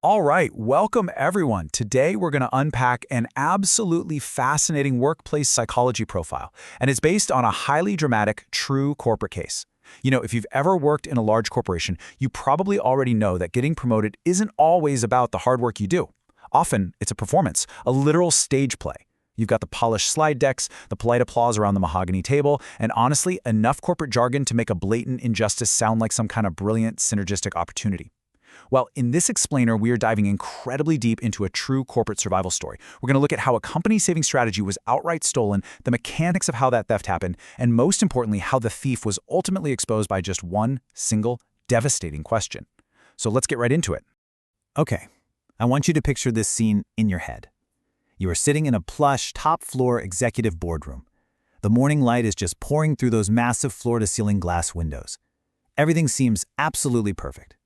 All right, welcome everyone. Today we're going to unpack an absolutely fascinating workplace psychology profile, and it's based on a highly dramatic, true corporate case. If you've ever worked in a large corporation, you probably already know that getting promoted isn't always about the hard work you do. Often, it's a performance, a literal stage play. You've got the polished slide decks, the polite applause around the mahogany table, and honestly, enough corporate jargon to make a blatant injustice sound like some kind of brilliant, synergistic opportunity. Well, in this explainer, we are diving incredibly deep into a true corporate survival story. We're going to look at how a company-saving strategy was outright stolen, the mechanics of how that theft happened, and most importantly, how the thief was ultimately exposed by just one single, devastating question. So let's get right into it. Okay, I want you to picture this scene in your head. You are sitting in a plush, top-floor executive boardroom. The morning light is just pouring through those massive floor-to-ceiling glass windows. Everything seems absolutely perfect.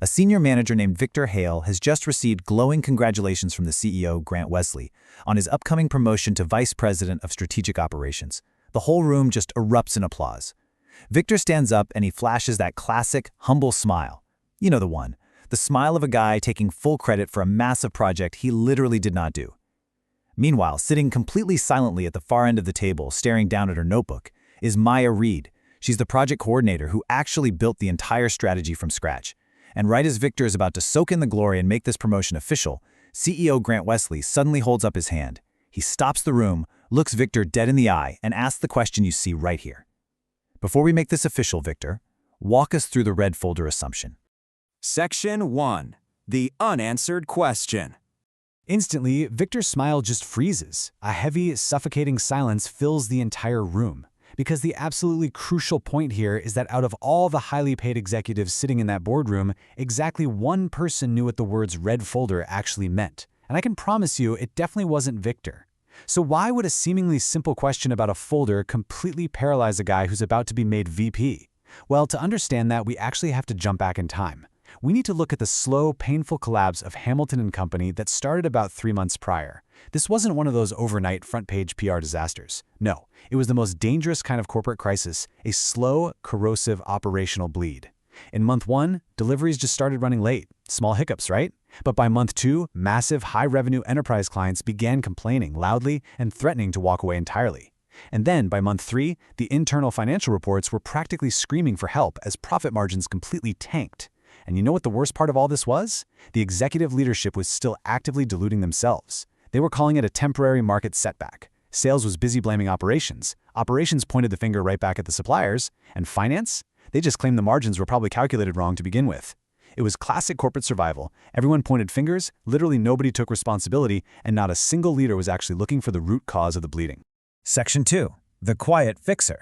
A senior manager named Victor Hale has just received glowing congratulations from the CEO, Grant Wesley, on his upcoming promotion to Vice President of Strategic Operations. The whole room just erupts in applause. Victor stands up and he flashes that classic, humble smile. You know the one. The smile of a guy taking full credit for a massive project he literally did not do. Meanwhile, sitting completely silently at the far end of the table, staring down at her notebook, is Maya Reed. She's the project coordinator who actually built the entire strategy from scratch. And right as Victor is about to soak in the glory and make this promotion official, CEO Grant Wesley suddenly holds up his hand. He stops the room, looks Victor dead in the eye, and asks the question you see right here. Before we make this official, Victor, walk us through the red folder assumption. Section 1. The unanswered question. Instantly, Victor's smile just freezes. A heavy, suffocating silence fills the entire room. Because the absolutely crucial point here is that out of all the highly paid executives sitting in that boardroom, exactly one person knew what the words red folder actually meant. And I can promise you, it definitely wasn't Victor. So why would a seemingly simple question about a folder completely paralyze a guy who's about to be made VP? Well, to understand that, we actually have to jump back in time. We need to look at the slow, painful collapse of Hamilton and Company that started about 3 months prior. This wasn't one of those overnight front-page PR disasters. No, it was the most dangerous kind of corporate crisis, a slow, corrosive operational bleed. In month 1, deliveries just started running late. Small hiccups, right? But by month 2, massive, high-revenue enterprise clients began complaining loudly and threatening to walk away entirely. And then, by month 3, the internal financial reports were practically screaming for help as profit margins completely tanked. And you know what the worst part of all this was? The executive leadership was still actively deluding themselves. They were calling it a temporary market setback. Sales was busy blaming operations. Operations pointed the finger right back at the suppliers. And finance? They just claimed the margins were probably calculated wrong to begin with. It was classic corporate survival. Everyone pointed fingers, literally nobody took responsibility, and not a single leader was actually looking for the root cause of the bleeding. Section 2. The quiet fixer.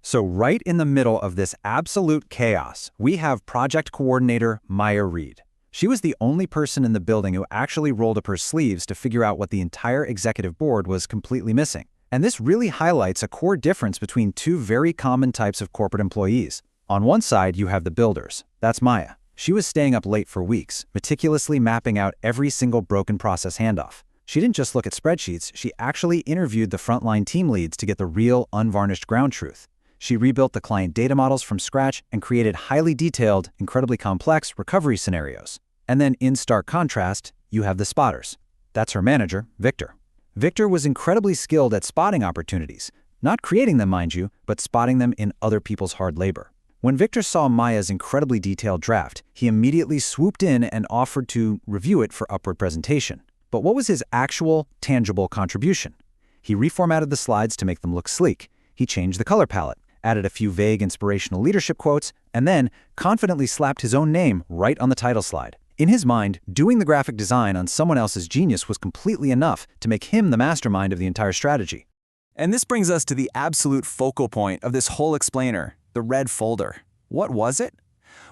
So right in the middle of this absolute chaos, we have project coordinator Maya Reed. She was the only person in the building who actually rolled up her sleeves to figure out what the entire executive board was completely missing. And this really highlights a core difference between two very common types of corporate employees. On one side, you have the builders. That's Maya. She was staying up late for weeks, meticulously mapping out every single broken process handoff. She didn't just look at spreadsheets, she actually interviewed the frontline team leads to get the real, unvarnished ground truth. She rebuilt the client data models from scratch and created highly detailed, incredibly complex recovery scenarios. And then in stark contrast, you have the spotters. That's her manager, Victor. Victor was incredibly skilled at spotting opportunities, not creating them, mind you, but spotting them in other people's hard labor. When Victor saw Maya's incredibly detailed draft, he immediately swooped in and offered to review it for upward presentation. But what was his actual, tangible contribution? He reformatted the slides to make them look sleek. He changed the color palette, added a few vague inspirational leadership quotes, and then confidently slapped his own name right on the title slide. In his mind, doing the graphic design on someone else's genius was completely enough to make him the mastermind of the entire strategy. And this brings us to the absolute focal point of this whole explainer, the red folder. What was it?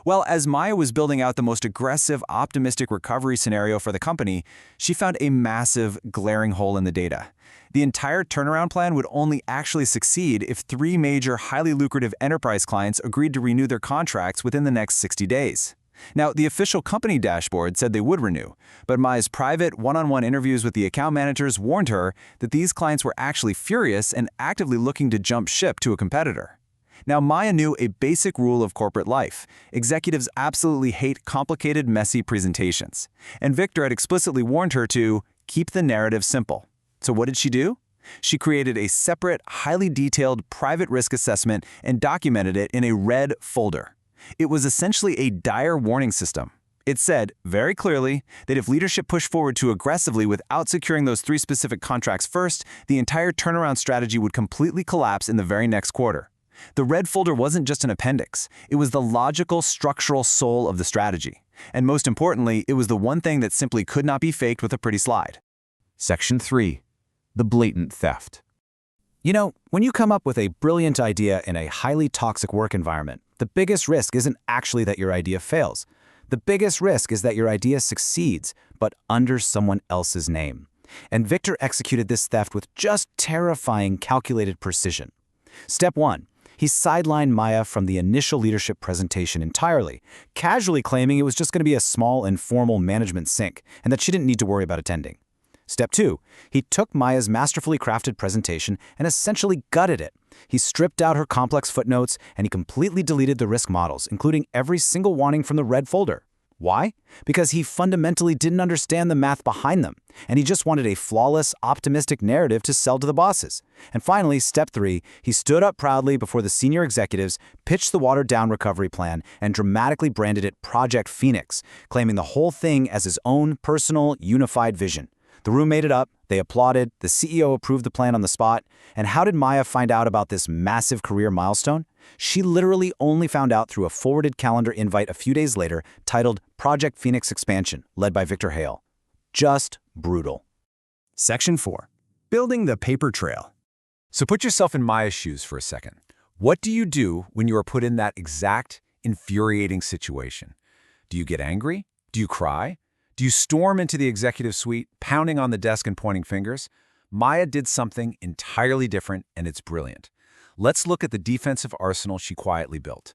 Well, as Maya was building out the most aggressive, optimistic recovery scenario for the company, she found a massive, glaring hole in the data. The entire turnaround plan would only actually succeed if 3 major, highly lucrative enterprise clients agreed to renew their contracts within the next 60 days. Now, the official company dashboard said they would renew, but Maya's private, one-on-one interviews with the account managers warned her that these clients were actually furious and actively looking to jump ship to a competitor. Now, Maya knew a basic rule of corporate life. Executives absolutely hate complicated, messy presentations. And Victor had explicitly warned her to keep the narrative simple. So what did she do? She created a separate, highly detailed private risk assessment and documented it in a red folder. It was essentially a dire warning system. It said, very clearly, that if leadership pushed forward too aggressively without securing those 3 specific contracts first, the entire turnaround strategy would completely collapse in the very next quarter. The red folder wasn't just an appendix. It was the logical, structural soul of the strategy. And most importantly, it was the one thing that simply could not be faked with a pretty slide. Section 3. The blatant theft. You know, when you come up with a brilliant idea in a highly toxic work environment, the biggest risk isn't actually that your idea fails. The biggest risk is that your idea succeeds, but under someone else's name. And Victor executed this theft with just terrifying calculated precision. Step 1. He sidelined Maya from the initial leadership presentation entirely, casually claiming it was just going to be a small, informal management sync, and that she didn't need to worry about attending. Step 2. He took Maya's masterfully crafted presentation and essentially gutted it. He stripped out her complex footnotes, and he completely deleted the risk models, including every single warning from the red folder. Why? Because he fundamentally didn't understand the math behind them, and he just wanted a flawless, optimistic narrative to sell to the bosses. And finally, step 3, he stood up proudly before the senior executives, pitched the watered-down recovery plan, and dramatically branded it Project Phoenix, claiming the whole thing as his own personal, unified vision. The room made it up, they applauded, the CEO approved the plan on the spot. And how did Maya find out about this massive career milestone? She literally only found out through a forwarded calendar invite a few days later titled Project Phoenix Expansion, led by Victor Hale. Just brutal. Section 4. Building the paper trail. So put yourself in Maya's shoes for a second. What do you do when you are put in that exact infuriating situation? Do you get angry? Do you cry? Do you storm into the executive suite, pounding on the desk and pointing fingers? Maya did something entirely different, and it's brilliant. Let's look at the defensive arsenal she quietly built.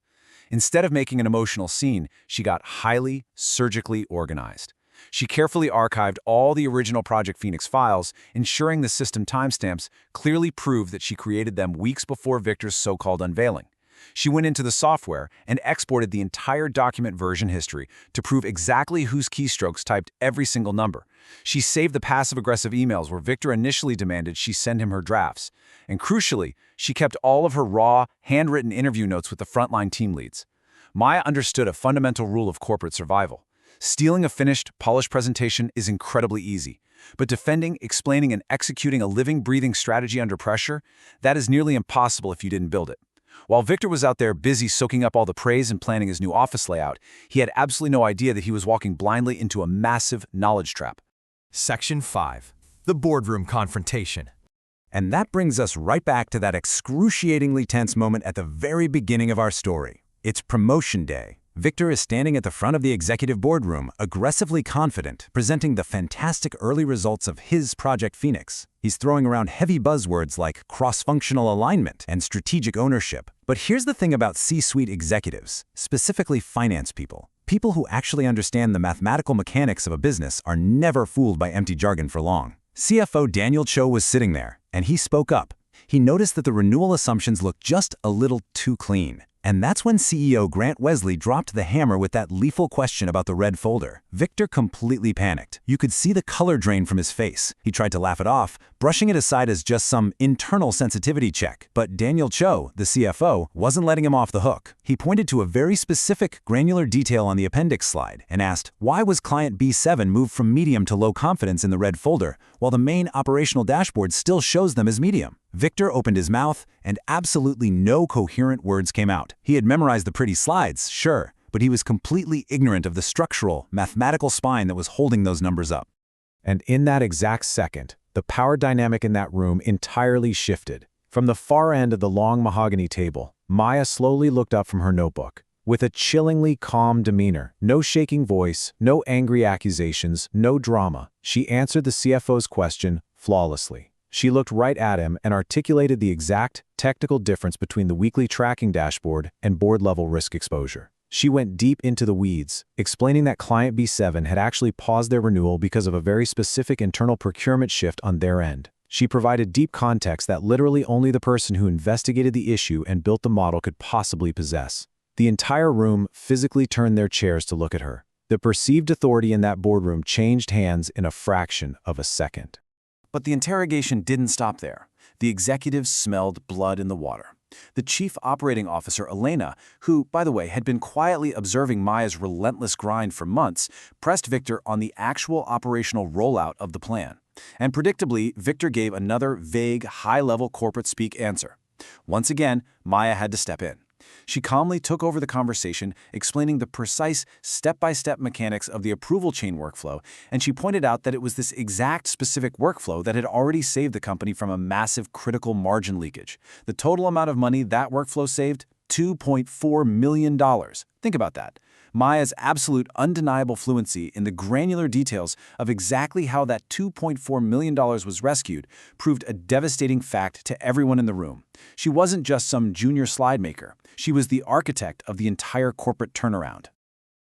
Instead of making an emotional scene, she got highly, surgically organized. She carefully archived all the original Project Phoenix files, ensuring the system timestamps clearly proved that she created them weeks before Victor's so-called unveiling. She went into the software and exported the entire document version history to prove exactly whose keystrokes typed every single number. She saved the passive-aggressive emails where Victor initially demanded she send him her drafts. And crucially, she kept all of her raw, handwritten interview notes with the frontline team leads. Maya understood a fundamental rule of corporate survival. Stealing a finished, polished presentation is incredibly easy. But defending, explaining, and executing a living, breathing strategy under pressure, that is nearly impossible if you didn't build it. While Victor was out there busy soaking up all the praise and planning his new office layout, he had absolutely no idea that he was walking blindly into a massive knowledge trap. Section 5. The boardroom confrontation. And that brings us right back to that excruciatingly tense moment at the very beginning of our story. It's promotion day. Victor is standing at the front of the executive boardroom, aggressively confident, presenting the fantastic early results of his Project Phoenix. He's throwing around heavy buzzwords like cross-functional alignment and strategic ownership. But here's the thing about C-suite executives, specifically finance people. People who actually understand the mathematical mechanics of a business are never fooled by empty jargon for long. CFO Daniel Cho was sitting there, and he spoke up. He noticed that the renewal assumptions looked just a little too clean. And that's when CEO Grant Wesley dropped the hammer with that lethal question about the red folder. Victor completely panicked. You could see the color drain from his face. He tried to laugh it off, brushing it aside as just some internal sensitivity check. But Daniel Cho, the CFO, wasn't letting him off the hook. He pointed to a very specific, granular detail on the appendix slide and asked, why was client B7 moved from medium to low confidence in the red folder, while the main operational dashboard still shows them as medium? Victor opened his mouth, and absolutely no coherent words came out. He had memorized the pretty slides, sure, but he was completely ignorant of the structural, mathematical spine that was holding those numbers up. And in that exact second, the power dynamic in that room entirely shifted. From the far end of the long mahogany table, Maya slowly looked up from her notebook. With a chillingly calm demeanor, no shaking voice, no angry accusations, no drama, she answered the CFO's question flawlessly. She looked right at him and articulated the exact technical difference between the weekly tracking dashboard and board-level risk exposure. She went deep into the weeds, explaining that client B7 had actually paused their renewal because of a very specific internal procurement shift on their end. She provided deep context that literally only the person who investigated the issue and built the model could possibly possess. The entire room physically turned their chairs to look at her. The perceived authority in that boardroom changed hands in a fraction of a second. But the interrogation didn't stop there. The executives smelled blood in the water. The chief operating officer, Elena, who, by the way, had been quietly observing Maya's relentless grind for months, pressed Victor on the actual operational rollout of the plan. And predictably, Victor gave another vague, high-level corporate speak answer. Once again, Maya had to step in. She calmly took over the conversation, explaining the precise step-by-step mechanics of the approval chain workflow, and she pointed out that it was this exact specific workflow that had already saved the company from a massive critical margin leakage. The total amount of money that workflow saved? $2.4 million. Think about that. Maya's absolute undeniable fluency in the granular details of exactly how that $2.4 million was rescued proved a devastating fact to everyone in the room. She wasn't just some junior slide maker. She was the architect of the entire corporate turnaround.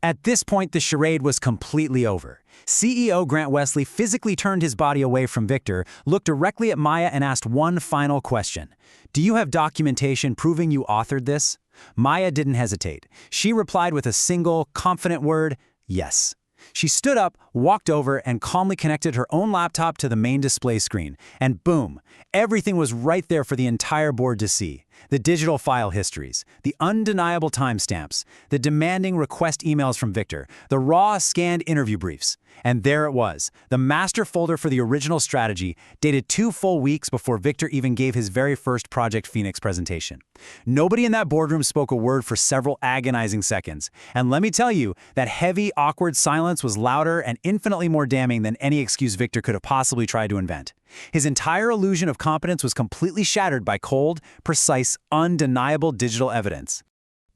At this point, the charade was completely over. CEO Grant Wesley physically turned his body away from Victor, looked directly at Maya and asked one final question. "Do you have documentation proving you authored this?" Maya didn't hesitate. She replied with a single, confident word, "Yes." She stood up, walked over, and calmly connected her own laptop to the main display screen. And boom, everything was right there for the entire board to see. The digital file histories, the undeniable timestamps, the demanding request emails from Victor, the raw scanned interview briefs. And there it was, the master folder for the original strategy, dated 2 full weeks before Victor even gave his very first Project Phoenix presentation. Nobody in that boardroom spoke a word for several agonizing seconds. And let me tell you, that heavy, awkward silence was louder and infinitely more damning than any excuse Victor could have possibly tried to invent. His entire illusion of competence was completely shattered by cold, precise, undeniable digital evidence.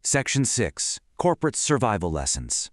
Section 6. Corporate Survival Lessons.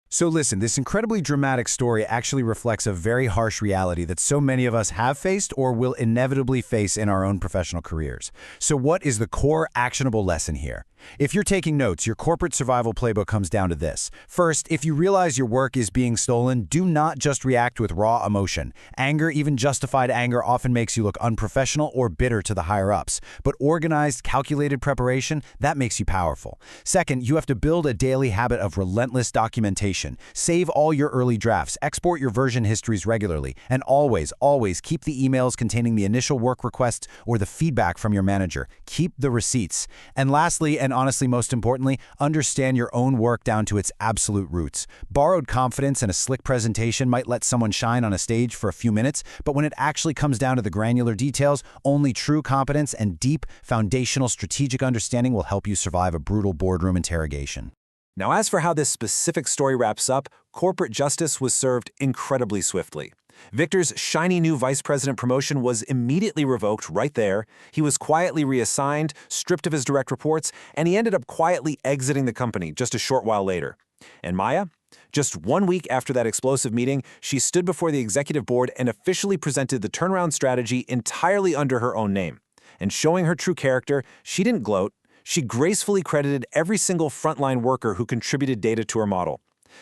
So listen, this incredibly dramatic story actually reflects a very harsh reality that so many of us have faced or will inevitably face in our own professional careers. So what is the core actionable lesson here? If you're taking notes, your corporate survival playbook comes down to this. First, if you realize your work is being stolen, do not just react with raw emotion. Anger, even justified anger, often makes you look unprofessional or bitter to the higher-ups. But organized, calculated preparation, that makes you powerful. Second, you have to build a daily habit of relentless documentation. Save all your early drafts, export your version histories regularly, and always, always keep the emails containing the initial work requests or the feedback from your manager. Keep the receipts. And lastly, and honestly most importantly, understand your own work down to its absolute roots. Borrowed confidence and a slick presentation might let someone shine on a stage for a few minutes, but when it actually comes down to the granular details, only true competence and deep, foundational strategic understanding will help you survive a brutal boardroom interrogation. Now, as for how this specific story wraps up, corporate justice was served incredibly swiftly. Victor's shiny new vice president promotion was immediately revoked right there. He was quietly reassigned, stripped of his direct reports, and he ended up quietly exiting the company just a short while later. And Maya? Just 1 week after that explosive meeting, she stood before the executive board and officially presented the turnaround strategy entirely under her own name. And showing her true character, she didn't gloat. She gracefully credited every single frontline worker who contributed data to her model.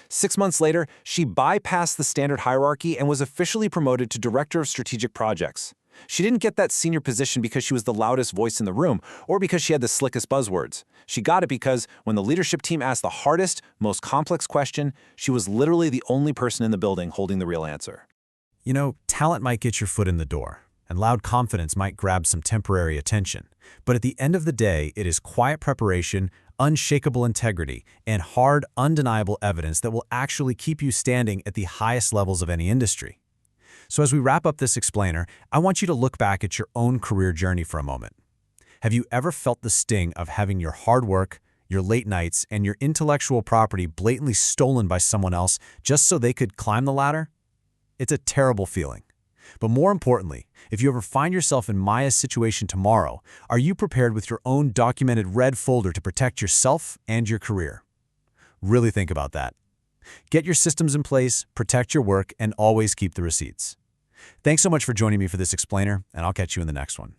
6 months later, she bypassed the standard hierarchy and was officially promoted to Director of Strategic Projects. She didn't get that senior position because she was the loudest voice in the room or because she had the slickest buzzwords. She got it because when the leadership team asked the hardest, most complex question, she was literally the only person in the building holding the real answer. You know, talent might get your foot in the door, and loud confidence might grab some temporary attention. But at the end of the day, it is quiet preparation, unshakable integrity, and hard, undeniable evidence that will actually keep you standing at the highest levels of any industry. So as we wrap up this explainer, I want you to look back at your own career journey for a moment. Have you ever felt the sting of having your hard work, your late nights, and your intellectual property blatantly stolen by someone else just so they could climb the ladder? It's a terrible feeling. But more importantly, if you ever find yourself in Maya's situation tomorrow, are you prepared with your own documented red folder to protect yourself and your career? Really think about that. Get your systems in place, protect your work, and always keep the receipts. Thanks so much for joining me for this explainer, and I'll catch you in the next one.